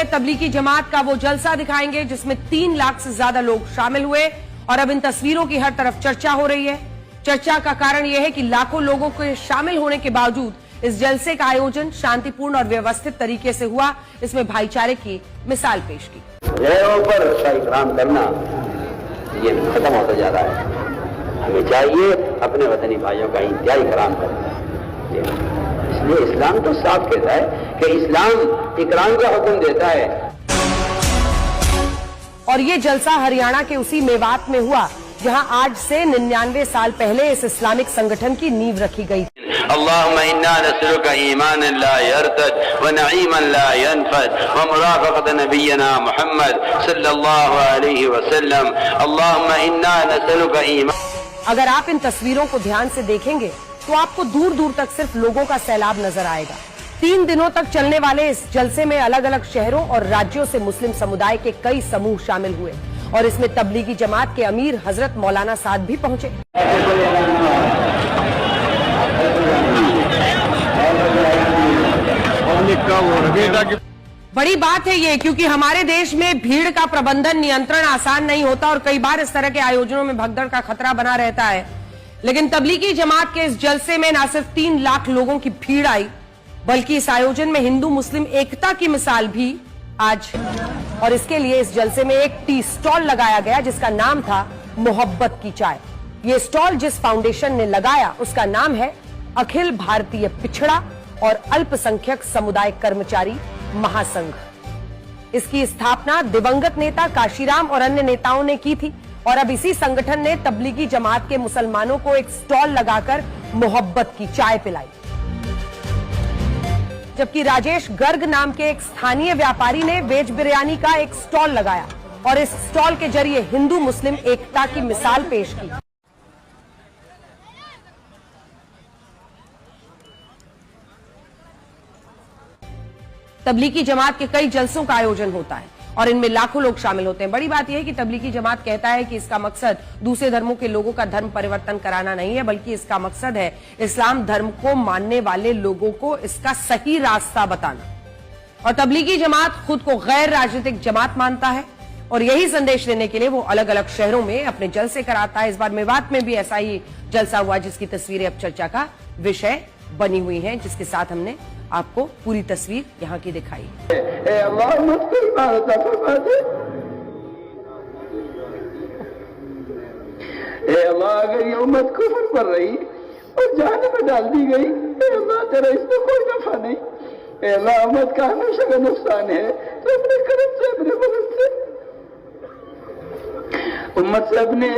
लिए तबलीगी जमात का वो जलसा दिखाएंगे जिसमें 3 लाख से ज्यादा लोग शामिल हुए और अब इन तस्वीरों की हर तरफ चर्चा हो रही है। चर्चा का कारण यह है कि लाखों लोगों के शामिल होने के बावजूद इस जलसे का आयोजन शांतिपूर्ण और व्यवस्थित तरीके से हुआ। इसमें भाईचारे की मिसाल पेश की। पर इकराम करना ये खत्म होता जा रहा है। हमें चाहिए अपने वतनी भाइयों का इंतहा इकराम करना। इसलिए इस्लाम तो साफ कहता है कि इस्लाम इकराम का हुक्म देता है। और ये जलसा हरियाणा के उसी मेवात में हुआ जहां आज से 99 साल पहले इस इस्लामिक संगठन की नींव रखी गई। अल्लाहुम्मा इन्ना नसअलुका ईमानन ला यरतद व नईमन ला यनफद व मुराफक़त नबियना मुहम्मद सल्लल्लाहु अलैहि वसल्लम। अल्लाहुम्मा इन्ना नसअलुका ईमान। अगर आप इन तस्वीरों को ध्यान से देखेंगे तो आपको दूर दूर तक सिर्फ लोगों का सैलाब नजर आएगा। 3 दिनों तक चलने वाले इस जलसे में अलग अलग शहरों और राज्यों से मुस्लिम समुदाय के कई समूह शामिल हुए और इसमें तबलीगी जमात के अमीर हजरत मौलाना साद भी पहुंचे। बड़ी बात है ये, क्योंकि हमारे देश में भीड़ का प्रबंधन नियंत्रण आसान नहीं होता और कई बार इस तरह के आयोजनों में भगदड़ का खतरा बना रहता है। लेकिन तबलीगी जमात के इस जलसे में न सिर्फ 3 लाख लोगों की भीड़ आई, बल्कि इस आयोजन में हिंदू मुस्लिम एकता की मिसाल भी आज। और इसके लिए इस जलसे में एक टी स्टॉल लगाया गया जिसका नाम था मोहब्बत की चाय। ये स्टॉल जिस फाउंडेशन ने लगाया उसका नाम है अखिल भारतीय पिछड़ा और अल्पसंख्यक समुदाय कर्मचारी महासंघ। इसकी स्थापना दिवंगत नेता काशीराम और अन्य नेताओं ने की थी और अब इसी संगठन ने तबलीगी जमात के मुसलमानों को एक स्टॉल लगाकर मोहब्बत की चाय पिलाई। जबकि राजेश गर्ग नाम के एक स्थानीय व्यापारी ने वेज बिरयानी का एक स्टॉल लगाया और इस स्टॉल के जरिए हिंदू मुस्लिम एकता की मिसाल पेश की। तबलीगी जमात के कई जलसों का आयोजन होता है और इनमें लाखों लोग शामिल होते हैं। बड़ी बात यह है कि तबलीगी जमात कहता है कि इसका मकसद दूसरे धर्मों के लोगों का धर्म परिवर्तन कराना नहीं है, बल्कि इसका मकसद है इस्लाम धर्म को मानने वाले लोगों को इसका सही रास्ता बताना। और तबलीगी जमात खुद को गैर राजनीतिक जमात मानता है और यही संदेश देने के लिए वो अलग अलग शहरों में अपने जलसे कराता है। इस बार मेवात में भी ऐसा ही जलसा हुआ जिसकी तस्वीरें अब चर्चा का विषय बनी हुई हैं, जिसके साथ हमने आपको पूरी तस्वीर यहाँ की दिखाई। अल्लाह मुझको इबादत फरमा दे। अल्लाह अगर ये उम्मत कुफ्र पर रही और जहन्नम में डाल दी गई, अल्लाह तेरा इसमें कोई नफा नहीं। अल्लाह उम्मत का हमेशा का नुकसान है, तो अपने करम से अपने मदद से उम्मत से अपने